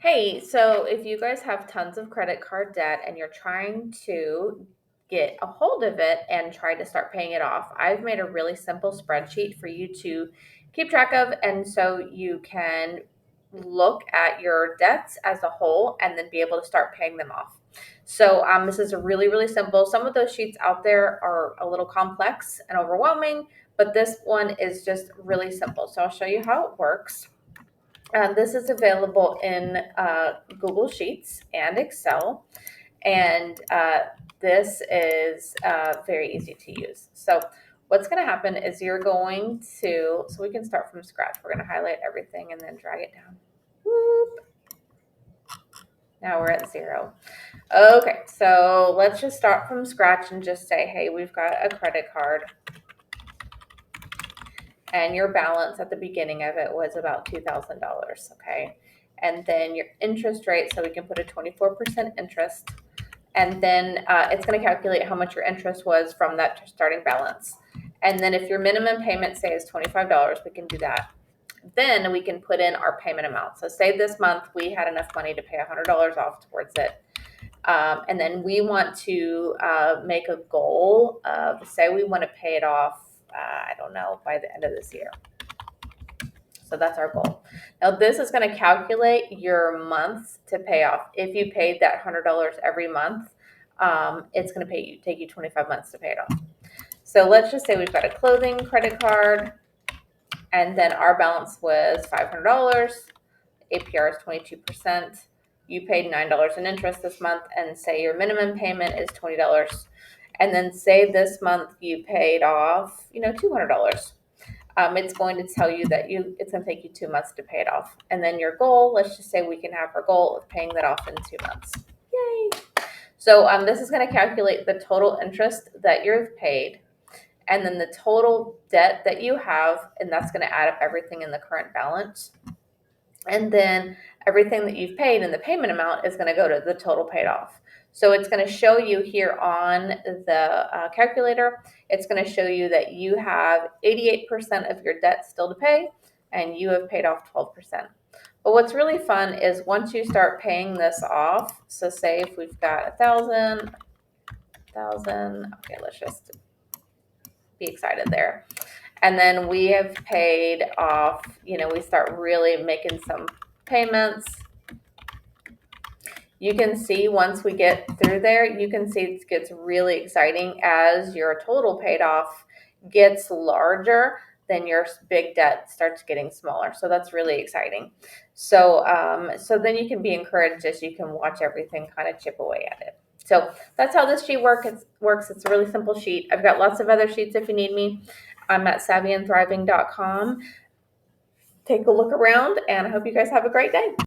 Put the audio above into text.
Hey, so if you guys have tons of credit card debt and you're trying to get a hold of it and try to start paying it off, I've made a really simple spreadsheet for you to keep track of. And so you can look at your debts as a whole and then be able to start paying them off. So this is a really simple. Some of those sheets out there are a little complex and overwhelming, but this one is just really simple. So I'll show you how it works. This is available in Google Sheets and Excel, and this is very easy to use. So what's going to happen is you're going to, so we can start from scratch. We're going to highlight everything and then drag it down. Whoop. Now we're at 0. Okay, so let's just start from scratch and just say, hey, we've got a credit card. And your balance at the beginning of it was about $2,000, okay? And then your interest rate, so we can put a 24% interest, and then it's going to calculate how much your interest was from that starting balance. And then if your minimum payment, say, is $25, we can do that. Then we can put in our payment amount. So say this month we had enough money to pay $100 off towards it. And then we want to make a goal of, say we want to pay it off, I don't know, by the end of this year. So that's our goal. Now this is going to calculate your months to pay off. If you paid that $100 every month, it's going to take you 25 months to pay it off. So let's just say we've got a clothing credit card, and then our balance was $500. APR is 22%. You paid $9 in interest this month, and say your minimum payment is $20. And then say this month you paid off, $200. It's going to tell you that it's going to take you 2 months to pay it off. And then your goal, let's just say we can have our goal of paying that off in 2 months. Yay! So this is going to calculate the total interest that you've paid, and then the total debt that you have, and that's going to add up everything in the current balance. And then everything that you've paid and the payment amount is going to go to the total paid off. So it's going to show you here on the calculator, it's going to show you that you have 88% of your debt still to pay, and you have paid off 12%. But what's really fun is once you start paying this off, so say if we've got 1,000, okay, let's just be excited there. And then we have paid off, we start really making some payments. You can see once we get through there, you can see it gets really exciting as your total paid off gets larger, then your big debt starts getting smaller. So that's really exciting. So, so then you can be encouraged as you can watch everything kind of chip away at it. So that's how this sheet works. It's a really simple sheet. I've got lots of other sheets if you need me. I'm at savvyandthriving.com. Take a look around, and I hope you guys have a great day.